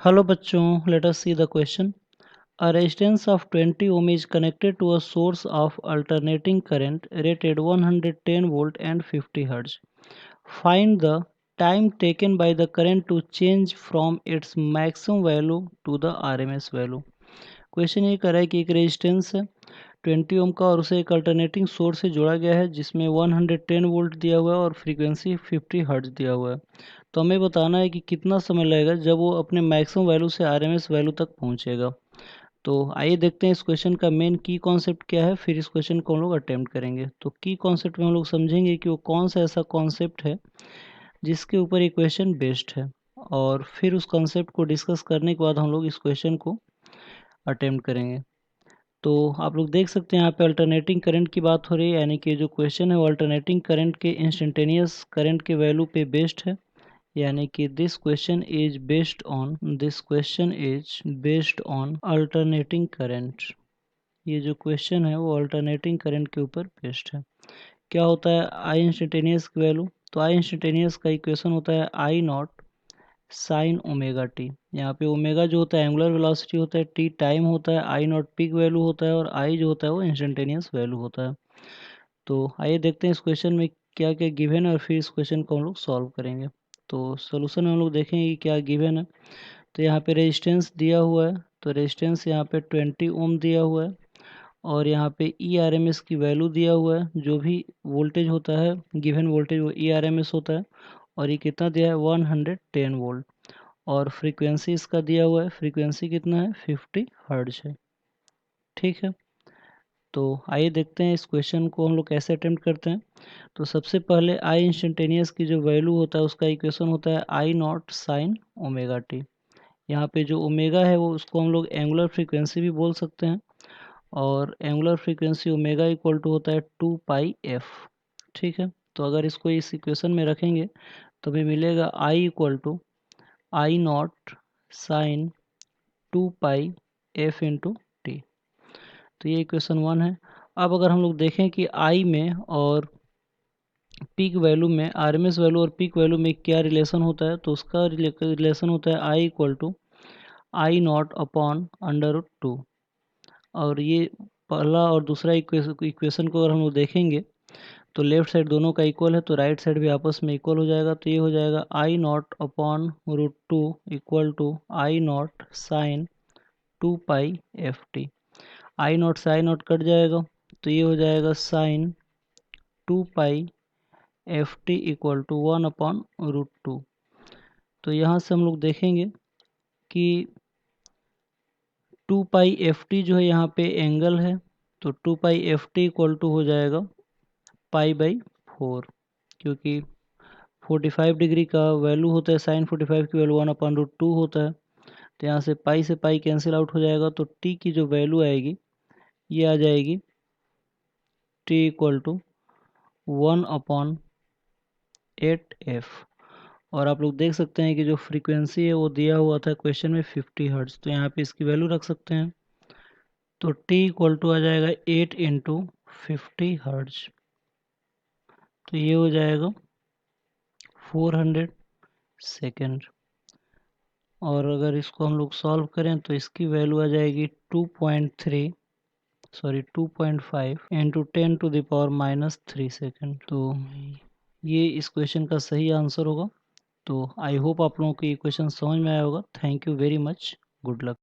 Hello बच्चों, let us see the question. A resistance of 20 ohm is connected to a source of alternating current rated 110 volt and 50 Hz. Find the time taken by the current to change from its maximum value to the RMS value. Question ये कर रहा है कि एक resistance है 20 ओम का और उसे एक अल्टरनेटिंग सोर्स से जोड़ा गया है जिसमें 110 वोल्ट दिया हुआ है और फ्रीक्वेंसी 50 हर्ट्ज दिया हुआ है। तो हमें बताना है कि कितना समय लगेगा जब वो अपने मैक्सिमम वैल्यू से आरएमएस वैल्यू तक पहुंचेगा। तो आइए देखते हैं इस क्वेश्चन का मेन की कॉन्सेप्ट क्या है, फिर इस क्वेश्चन को हम लोग अटेम्प्ट करेंगे। तो की कॉन्सेप्ट में हम लोग समझेंगे कि वो कौन सा ऐसा कॉन्सेप्ट है जिसके ऊपर ये क्वेश्चन बेस्ड है, और फिर उस कॉन्सेप्ट को डिस्कस करने के बाद हम लोग इस क्वेश्चन को अटेम्प्ट करेंगे। तो आप लोग देख सकते हैं यहाँ पे अल्टरनेटिंग करंट की बात हो रही है, यानी कि जो क्वेश्चन है वो अल्टरनेटिंग करंट के इंस्टेंटेनियस करंट के वैल्यू पे बेस्ड है, यानी कि this question is based on alternating current. ये जो क्वेश्चन है वो अल्टरनेटिंग करंट के ऊपर बेस्ड है। क्या होता है आई इंस्टेंटेनियस की वैल्यू? तो आई इंस्टेंटेनियस का इक्वेशन होता है आई नॉट साइन ओमेगा टी। यहाँ पे ओमेगा जो होता है एंगुलर वेलोसिटी होता है, टी टाइम होता है, आई नॉट पीक वैल्यू होता है और आई जो होता है वो इंस्टेंटेनियस वैल्यू होता है। तो आइए देखते हैं इस क्वेश्चन में क्या क्या गिवन है और फिर इस क्वेश्चन को हम लोग सॉल्व करेंगे। तो सोल्यूशन में हम लोग देखेंगे कि क्या गिवन है। तो यहाँ पे रेजिस्टेंस दिया हुआ है, तो रेजिस्टेंस यहाँ पे 20 ओम दिया हुआ है और यहाँ पे ई आर एम एस की वैल्यू दिया हुआ है। जो भी वोल्टेज होता है गिवन वोल्टेज वो ई आर एम एस होता है और ये कितना दिया है 110 वोल्ट। और फ्रीक्वेंसी इसका दिया हुआ है, फ्रीक्वेंसी कितना है 50 हर्ट्ज है। ठीक है, तो आइए देखते हैं इस क्वेश्चन को हम लोग कैसे अटेम्प्ट करते हैं। तो सबसे पहले आई इंस्टेंटेनियस की जो वैल्यू होता है उसका इक्वेशन होता है आई नॉट साइन ओमेगा टी। यहाँ पे जो ओमेगा है वो उसको हम लोग एंगुलर फ्रीक्वेंसी भी बोल सकते हैं, और angular frequency omega equal to होता है 2 पाई एफ। ठीक है, तो अगर इसको इस इक्वेशन में रखेंगे तो हमें मिलेगा I equal to I naught sine 2 pi F into T. तो ये इक्वेशन 1 है। अब अगर हम लोग देखें कि आई में और पीक वैल्यू में, आरएमएस वैल्यू और पीक वैल्यू में क्या रिलेशन होता है, तो उसका रिलेशन होता है I equal to I naught upon under root 2। और ये पहला और दूसरा इक्वेशन को अगर हम लोग देखेंगे तो लेफ्ट साइड दोनों का इक्वल है, तो राइट साइड भी आपस में इक्वल हो जाएगा। तो ये हो जाएगा I naught upon root 2 equal to I naught sine 2 pi F T. I naught से आई नॉट कट जाएगा तो ये हो जाएगा sine 2 pi F T equal to 1/√2। तो यहाँ से हम लोग देखेंगे कि 2 पाई एफ टी जो है यहाँ पे एंगल है, तो 2 pi F T equal to हो जाएगा पाई/4, क्योंकि 45 डिग्री का वैल्यू होता है, साइन 45 की वैल्यू 1/√2 होता है। तो यहाँ से पाई कैंसिल आउट हो जाएगा, तो टी की जो वैल्यू आएगी ये आ जाएगी टी इक्वल टू 1/8f। और आप लोग देख सकते हैं कि जो फ्रीक्वेंसी है वो दिया हुआ था क्वेश्चन में 50 हर्ट्ज, तो यहाँ पे इसकी वैल्यू रख सकते हैं। तो t इक्वल टू आ जाएगा 8 इंटू 50 हर्ट्ज, तो ये हो जाएगा 400 सेकेंड। और अगर इसको हम लोग सॉल्व करें तो इसकी वैल्यू आ जाएगी 2.5 इंटू 10⁻³ सेकेंड। तो ये इस क्वेश्चन का सही आंसर होगा। तो आई होप आप लोगों को ये क्वेश्चन समझ में आया होगा। Thank you very much, good luck.